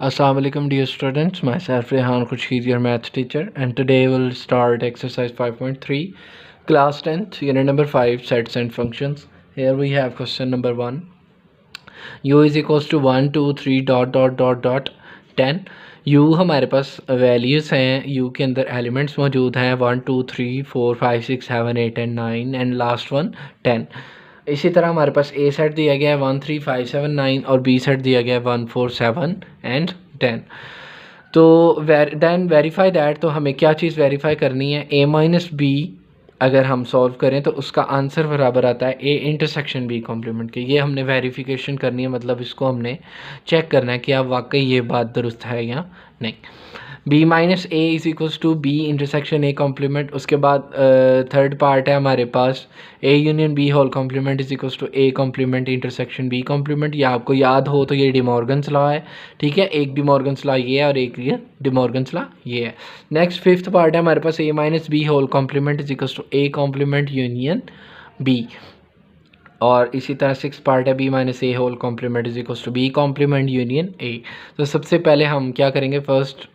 Assalamu alaikum dear students, myself Rehan Khurshid, your math teacher, and today we'll start exercise 5.3 class 10th unit number 5 sets and functions. Here we have question number 1. U is equals to 1 2 3 dot 10. U हमारे पास values हैं, U के अंदर elements मौजूद हैं 1 2 3 4 5 6 7 8 and 9 and last one 10. इसी तरह हमारे पास ए सेट दिया गया है 1 3 5 7 9 और बी सेट दिया गया है 1 4 7 एंड 10. तो देन वेरीफाई दैट, तो हमें क्या चीज़ वेरीफाई करनी है, ए माइनस बी अगर हम सॉल्व करें तो उसका आंसर बराबर आता है ए इंटरसेक्शन बी कॉम्प्लीमेंट के. ये हमने वेरिफिकेशन करनी है, मतलब इसको हमने चेक करना है कि आप वाकई ये बात दुरुस्त है या नहीं. B minus A is equals to B intersection A complement. उसके बाद थर्ड पार्ट है हमारे पास A union B whole complement is equals to A complement intersection B complement. या आपको याद हो तो ये डिमॉर्गन्स लॉ है, ठीक है. एक डिमॉर्गन्स लॉ ये है और एक ये डिमॉर्गन्स लॉ ये है. नेक्स्ट फिफ्थ पार्ट है हमारे पास A minus B whole complement is equals to A complement union B. और इसी तरह सिक्स पार्ट है B minus A whole complement is equals to B complement union A. तो सबसे पहले हम क्या करेंगे, फर्स्ट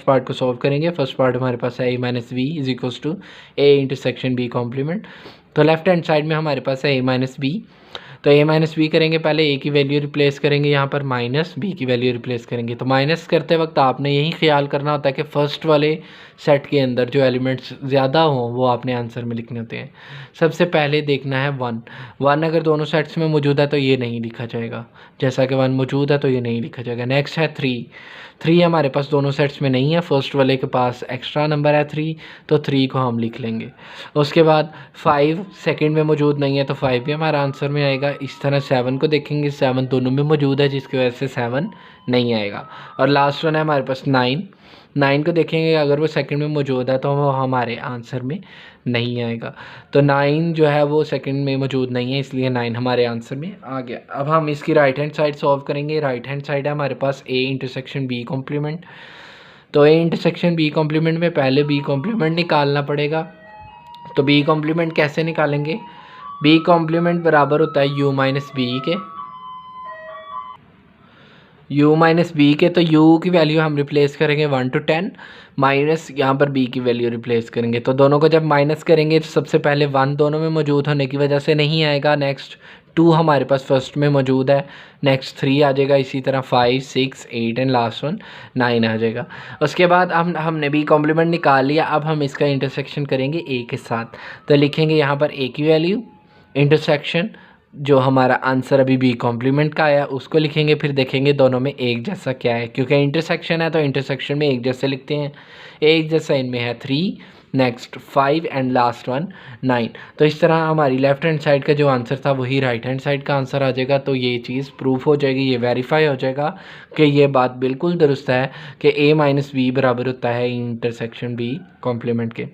पार्ट को सॉल्व करेंगे. फर्स्ट पार्ट हमारे पास है A minus B is equals to A intersection B complement. तो लेफ्ट हैंड साइड में हमारे पास है ए माइनस बी. तो ए माइनस बी करेंगे, पहले ए की वैल्यू रिप्लेस करेंगे, यहाँ पर माइनस बी की वैल्यू रिप्लेस करेंगे. तो माइनस करते वक्त आपने यही ख्याल करना होता है कि फर्स्ट वाले सेट के अंदर जो एलिमेंट्स ज़्यादा हों वो आपने आंसर में लिखने होते हैं. सबसे पहले देखना है वन अगर दोनों सेट्स में मौजूद है तो ये नहीं लिखा जाएगा, जैसा कि 1 मौजूद है तो ये नहीं लिखा जाएगा. नेक्स्ट है 3 हमारे पास दोनों सेट्स में नहीं है, फर्स्ट वाले के पास एक्स्ट्रा नंबर है 3, तो 3 को हम लिख लेंगे. उसके बाद 5 सेकंड में मौजूद नहीं है तो 5 भी हमारा आंसर में आएगा. इस तरह 7 को देखेंगे, 7 दोनों में मौजूद है जिसकी वजह से 7 नहीं आएगा. और लास्ट वन है हमारे पास 9 को देखेंगे, अगर वो सेकंड में मौजूद है तो वो हमारे आंसर में नहीं आएगा. तो 9 जो है वो सेकंड में मौजूद नहीं है, इसलिए 9 हमारे आंसर में आ गया. अब हम इसकी राइट हैंड साइड सॉल्व करेंगे. राइट हैंड साइड है हमारे पास ए इंटरसेक्शन बी कॉम्प्लीमेंट. तो ए इंटरसेक्शन बी कॉम्प्लीमेंट में पहले बी कॉम्प्लीमेंट निकालना पड़ेगा. तो बी कॉम्प्लीमेंट कैसे निकालेंगे, बी कॉम्प्लीमेंट बराबर होता है यू माइनस बी के. u माइनस बी के, तो u की वैल्यू हम रिप्लेस करेंगे 1 to 10 माइनस यहाँ पर b की वैल्यू रिप्लेस करेंगे. तो दोनों को जब माइनस करेंगे तो सबसे पहले 1 दोनों में मौजूद होने की वजह से नहीं आएगा. नेक्स्ट 2 हमारे पास फर्स्ट में मौजूद है, नेक्स्ट 3 आ जाएगा. इसी तरह 5 6 8 एंड लास्ट वन 9 आ जाएगा. उसके बाद हमने बी कॉम्प्लीमेंट निकाल लिया. अब हम इसका इंटरसेक्शन करेंगे a के साथ. तो लिखेंगे यहाँ पर a की वैल्यू इंटरसेक्शन जो हमारा आंसर अभी बी कॉम्प्लीमेंट का आया उसको लिखेंगे. फिर देखेंगे दोनों में एक जैसा क्या है, क्योंकि इंटरसेक्शन है तो इंटरसेक्शन में एक जैसे लिखते हैं. एक जैसा इनमें है 3, नेक्स्ट 5 एंड लास्ट वन 9. तो इस तरह हमारी लेफ्ट हैंड साइड का जो आंसर था वही राइट हैंड साइड का आंसर आ जाएगा. तो ये चीज़ प्रूफ हो जाएगी, ये वेरीफाई हो जाएगा कि ये बात बिल्कुल दुरुस्त है कि ए माइनस बी बराबर होता है इंटरसेक्शन बी कॉम्प्लीमेंट के.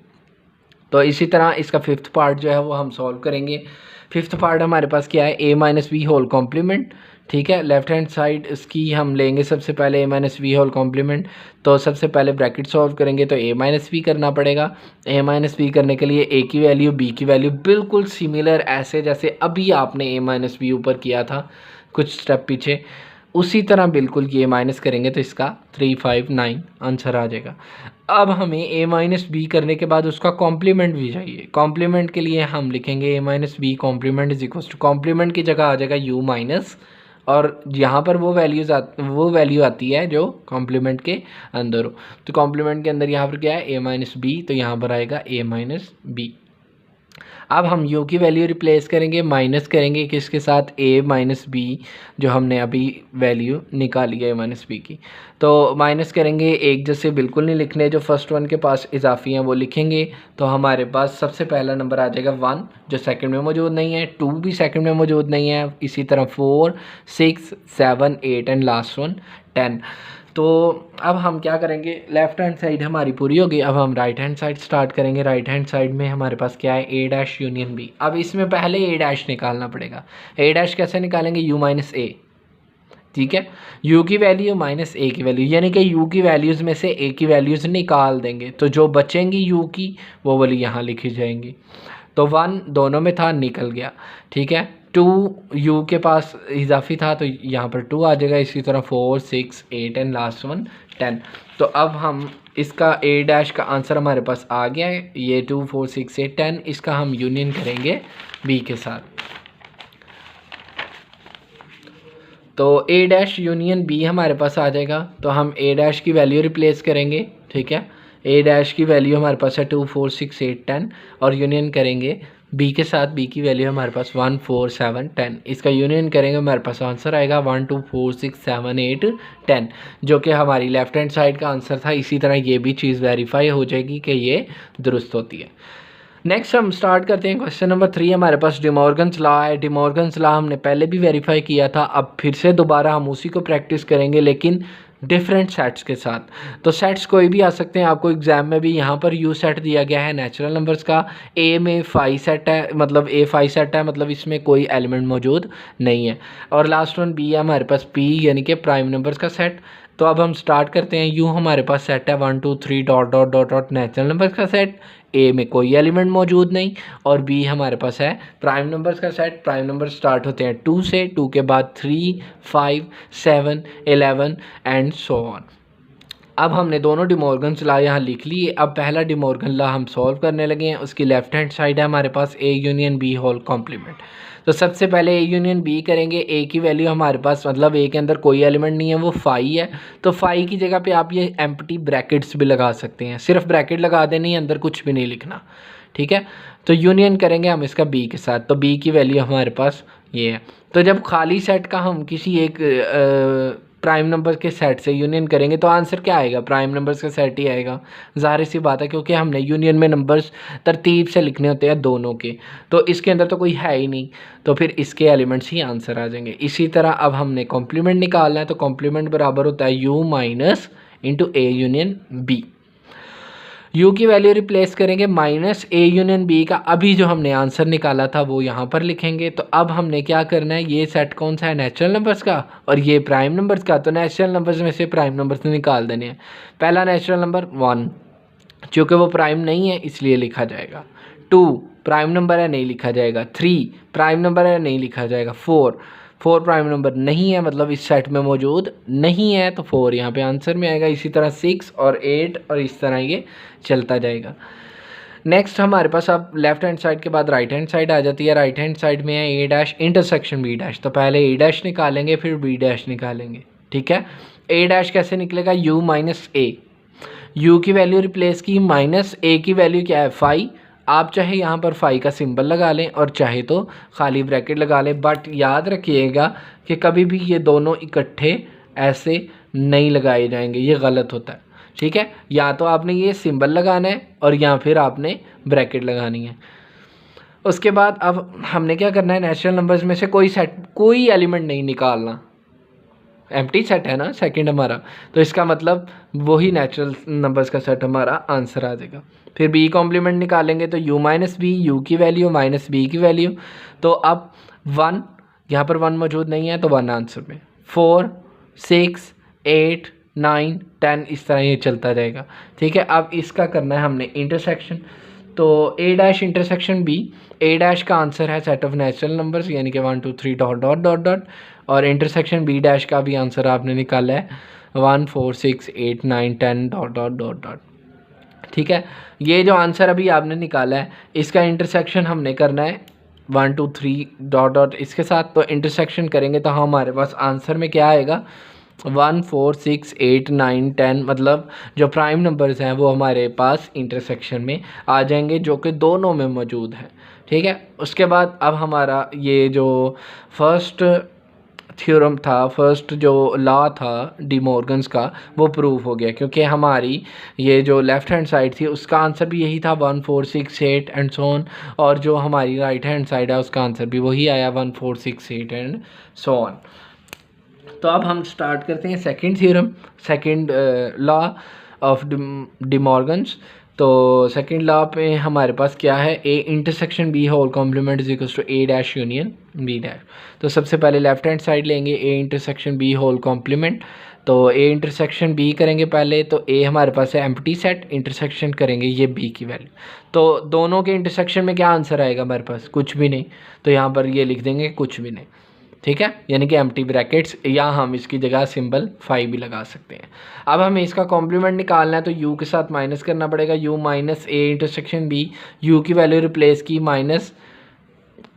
तो इसी तरह इसका फिफ्थ पार्ट जो है वो हम सॉल्व करेंगे. फिफ्थ पार्ट हमारे पास क्या है, A minus B whole complement, ठीक है. लेफ्ट हैंड साइड इसकी हम लेंगे सबसे पहले ए माइनस बी होल कॉम्प्लीमेंट. तो सबसे पहले ब्रैकेट सॉल्व करेंगे तो ए माइनस बी करना पड़ेगा. ए माइनस बी करने के लिए ए की वैल्यू बी की वैल्यू बिल्कुल सिमिलर, ऐसे जैसे अभी आपने ए माइनस बी ऊपर किया था कुछ स्टेप पीछे, उसी तरह बिल्कुल ये माइनस करेंगे तो इसका 3 5 9 आंसर आ जाएगा. अब हमें ए माइनस बी करने के बाद उसका कॉम्प्लीमेंट भी चाहिए. कॉम्प्लीमेंट के लिए हम लिखेंगे A minus B complement is equal to, complement की जगह आ जाएगा यू माइनस, और यहाँ पर वो वैल्यू आती है जो कॉम्प्लीमेंट के अंदर हो. तो कॉम्प्लीमेंट के अंदर यहाँ पर क्या है, ए माइनस बी, तो यहाँ पर आएगा ए माइनस बी. अब हम u की वैल्यू रिप्लेस करेंगे, माइनस करेंगे किसके साथ, a माइनस बी जो हमने अभी वैल्यू निकाली है a माइनस बी की. तो माइनस करेंगे, एक जैसे बिल्कुल नहीं लिखने, जो फर्स्ट वन के पास इजाफी हैं वो लिखेंगे. तो हमारे पास सबसे पहला नंबर आ जाएगा 1 जो सेकंड में मौजूद नहीं है, 2 भी सेकंड में मौजूद नहीं है, इसी तरह 4 6 7 8 एंड लास्ट वन 10. तो अब हम क्या करेंगे, लेफ्ट हैंड साइड हमारी पूरी होगी. अब हम राइट हैंड साइड स्टार्ट करेंगे. राइट हैंड साइड में हमारे पास क्या है, ए डैश यूनियन बी. अब इसमें पहले ए डैश निकालना पड़ेगा. ए डैश कैसे निकालेंगे, यू माइनस ए, ठीक है. u की वैल्यू माइनस ए की वैल्यू, यानी कि u की वैल्यूज़ में से ए की वैल्यूज़ निकाल देंगे, तो जो बचेंगी u की वो वाली यहाँ लिखी जाएंगी. तो 1 दोनों में था, निकल गया, ठीक है. 2 u के पास इजाफी था तो यहाँ पर 2 आ जाएगा। इसी तरह 4 6 8 एंड लास्ट वन 10। तो अब हम इसका a डैश का आंसर हमारे पास आ गया है, ये 2 4 6 8 10। इसका हम यूनियन करेंगे b के साथ। तो a डैश यूनियन b हमारे पास आ जाएगा। तो हम a डैश की वैल्यू रिप्लेस करेंगे, ठीक है। a डैश की वैल्यू हमारे पास है 2 4 6 8 10 और यूनियन करेंगे b के साथ। b की वैल्यू हमारे पास 1 4 7 10। इसका यूनियन करेंगे हमारे पास आंसर आएगा 1 2 4 6 7 8 10, जो कि हमारी लेफ्ट हैंड साइड का आंसर था। इसी तरह ये भी चीज़ वेरीफाई हो जाएगी कि ये दुरुस्त होती है। नेक्स्ट हम स्टार्ट करते हैं क्वेश्चन नंबर 3। हमारे पास डिमॉर्गन्स लॉ है। डिमॉर्गन्स लॉ हमने पहले भी वेरीफाई किया था, अब फिर से दोबारा हम उसी को प्रैक्टिस करेंगे लेकिन डिफरेंट सेट्स के साथ। तो सेट्स कोई भी आ सकते हैं, आपको एग्जाम में भी यहाँ पर यू सेट दिया गया है नेचुरल नंबर्स का। ए में 5 सेट है, मतलब ए 5 सेट है, मतलब इसमें कोई एलिमेंट मौजूद नहीं है। और लास्ट वन बी है हमारे पास पी यानी कि प्राइम नंबर्स का सेट। तो अब हम स्टार्ट करते हैं। यू हमारे पास सेट है 1 2 3 dot dot dot dot natural numbers का सेट। ए में कोई एलिमेंट मौजूद नहीं और बी हमारे पास है प्राइम नंबर्स का सेट। प्राइम नंबर स्टार्ट होते हैं 2 से, 2 के बाद 3 5 7 11 एंड सो ऑन। अब हमने दोनों डिमॉर्गन्स लॉ यहाँ लिख लिए। अब पहला डिमॉर्गन लॉ हम सॉल्व करने लगे हैं। उसकी लेफ्ट हैंड साइड है हमारे पास A union B whole complement. तो सबसे पहले ए यूनियन बी करेंगे। ए की वैल्यू हमारे पास, मतलब ए के अंदर कोई एलिमेंट नहीं है, वो 5 है। तो 5 की जगह पे आप ये एम्प्टी ब्रैकेट्स भी लगा सकते हैं, सिर्फ ब्रैकेट लगा देनी है, अंदर कुछ भी नहीं लिखना, ठीक है। तो यूनियन करेंगे हम इसका बी के साथ। तो बी की वैल्यू हमारे पास ये है। तो जब खाली सेट का हम किसी एक प्राइम नंबर के सेट से यूनियन करेंगे तो आंसर क्या आएगा? प्राइम नंबर्स का सेट ही आएगा। ज़ाहिर सी बात है, क्योंकि हमने यूनियन में नंबर्स तरतीब से लिखने होते हैं दोनों के, तो इसके अंदर तो कोई है ही नहीं, तो फिर इसके एलिमेंट्स ही आंसर आ जाएंगे। इसी तरह अब हमने कॉम्प्लीमेंट निकालना है। तो कॉम्प्लीमेंट बराबर होता है u minus into a union b. u की वैल्यू रिप्लेस करेंगे माइनस ए यूनियन बी का। अभी जो हमने आंसर निकाला था वो यहाँ पर लिखेंगे। तो अब हमने क्या करना है, ये सेट कौन सा है? नेचुरल नंबर्स का, और ये प्राइम नंबर्स का। तो नेचुरल नंबर्स में से प्राइम नंबर्स निकाल देने हैं। पहला नेचुरल नंबर 1, चूँकि वो प्राइम नहीं है इसलिए लिखा जाएगा। 2 प्राइम नंबर है, नहीं लिखा जाएगा। 3 प्राइम नंबर है, नहीं लिखा जाएगा। 4 प्राइम नंबर नहीं है, मतलब इस सेट में मौजूद नहीं है, तो 4 यहाँ पे आंसर में आएगा। इसी तरह 6 और 8 और इस तरह ये चलता जाएगा। नेक्स्ट हमारे पास अब लेफ्ट हैंड साइड के बाद राइट हैंड साइड आ जाती है। राइट हैंड साइड में है ए डैश इंटरसेक्शन बी डैश। तो पहले ए डैश निकालेंगे फिर बी डैश निकालेंगे, ठीक है। ए डैश कैसे निकलेगा? You minus A. यू की वैल्यू रिप्लेस की, माइनस ए की वैल्यू क्या है? 5। आप चाहे यहाँ पर 5 का सिंबल लगा लें और चाहे तो खाली ब्रैकेट लगा लें, बट याद रखिएगा कि कभी भी ये दोनों इकट्ठे ऐसे नहीं लगाए जाएंगे, ये गलत होता है, ठीक है। या तो आपने ये सिंबल लगाना है और या फिर आपने ब्रैकेट लगानी है। उसके बाद अब हमने क्या करना है, नेचुरल नंबर्स में से कोई एलिमेंट नहीं निकालना। एम्प्टी सेट है ना सेकंड हमारा, तो इसका मतलब वही नेचुरल नंबर्स का सेट हमारा आंसर आ जाएगा। फिर बी कॉम्प्लीमेंट निकालेंगे तो u माइनस बी, यू की वैल्यू माइनस बी की वैल्यू। तो अब 1, यहाँ पर 1 मौजूद नहीं है तो 1 आंसर में। 4 6 8 9 10 इस तरह ये चलता जाएगा, ठीक है। अब इसका करना है हमने इंटरसेक्शन। तो ए डैश इंटरसेक्शन बी, ए डैश का आंसर है सेट ऑफ नेचुरल नंबर्स यानी कि 1 2 3 डॉट डॉट डॉट डॉट, और इंटरसेक्शन बी डैश का भी आंसर आपने निकाला है 1 4 6 8 9 10 डॉट डॉट डॉट डॉट, ठीक है। ये जो आंसर अभी आपने निकाला है इसका इंटरसेक्शन हमने करना है 1 2 3 डॉट डॉट इसके साथ। तो इंटरसेक्शन करेंगे तो हमारे पास आंसर में क्या आएगा? 1 4 6 8 9 10, मतलब जो प्राइम नंबर्स हैं वो हमारे पास इंटरसेक्शन में आ जाएंगे, जो कि दोनों में मौजूद है, ठीक है। उसके बाद अब हमारा ये जो फर्स्ट थ्योरम था, फर्स्ट जो लॉ था डिमॉर्गन्स का, वो प्रूव हो गया, क्योंकि हमारी ये जो लेफ़्ट हैंड साइड थी उसका आंसर भी यही था 1 4 6 8 एंड सो ऑन, और जो हमारी राइट हैंड साइड है उसका आंसर भी वही आया 1 4 6 8 एंड सो ऑन। तो अब हम स्टार्ट करते हैं second theorem, second law of De Morgan's. तो सेकंड लॉ पे हमारे पास क्या है? A intersection b whole complement is equals to a dash union b dash. तो सबसे पहले लेफ्ट हैंड साइड लेंगे, a intersection b whole complement. तो ए इंटरसेक्शन बी करेंगे पहले, तो ए हमारे पास है एम्प्टी सेट, इंटरसेक्शन करेंगे ये बी की वैल्यू, तो दोनों के इंटरसेक्शन में क्या आंसर आएगा हमारे पास, कुछ भी नहीं, तो यहाँ पर ये लिख देंगे कुछ भी नहीं, ठीक है, यानी कि एम्प्टी ब्रैकेट्स, या हम इसकी जगह सिंबल 5 भी लगा सकते हैं। अब हमें इसका कॉम्प्लीमेंट निकालना है, तो u के साथ माइनस करना पड़ेगा, u minus a intersection b, u की वैल्यू रिप्लेस की माइनस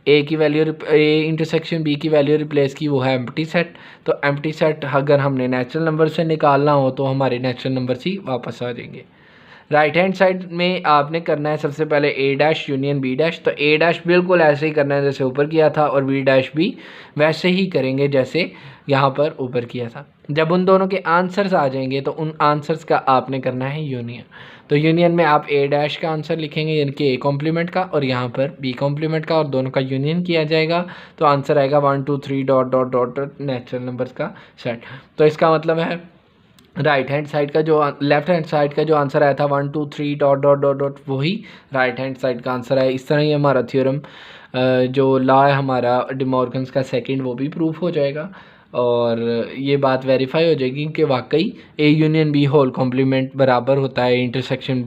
ए की वैल्यू, ए इंटरसेक्शन बी की वैल्यू रिप्लेस की, वो है एम्प्टी सेट। तो एम्प्टी सेट अगर हमने नेचुरल नंबर से निकालना हो तो हमारे नेचुरल नंबर ही वापस आ जाएंगे। राइट हैंड साइड में आपने करना है सबसे पहले ए डैश यूनियन बी डैश, तो ए डैश बिल्कुल ऐसे ही करना है जैसे ऊपर किया था, और बी डैश भी वैसे ही करेंगे जैसे यहाँ पर ऊपर किया था। जब उन दोनों के आंसर्स आ जाएंगे तो उन आंसर्स का आपने करना है यूनियन। तो यूनियन में आप ए डैश का आंसर लिखेंगे यानी कि ए कॉम्प्लीमेंट का, और यहाँ पर बी कॉम्प्लीमेंट का, और दोनों का यूनियन किया जाएगा, तो आंसर आएगा 1 2 3 dot dot dot natural numbers का सेट। तो इसका मतलब है राइट हैंड साइड का जो लेफ्ट हैंड साइड का जो आंसर आया था 1 2 3 डॉट डॉट डॉट डॉट, वही राइट हैंड साइड का आंसर है। इस तरह ही हमारा थ्योरम जो लॉ है हमारा डिमॉर्गन्स का सेकंड, वो भी प्रूफ हो जाएगा, और ये बात वेरीफाई हो जाएगी कि वाकई a union B whole complement बराबर होता है intersection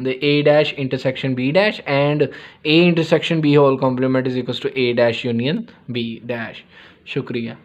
a dash intersection b dash, and a intersection b whole complement is equal to a dash union b dash. शुक्रिया।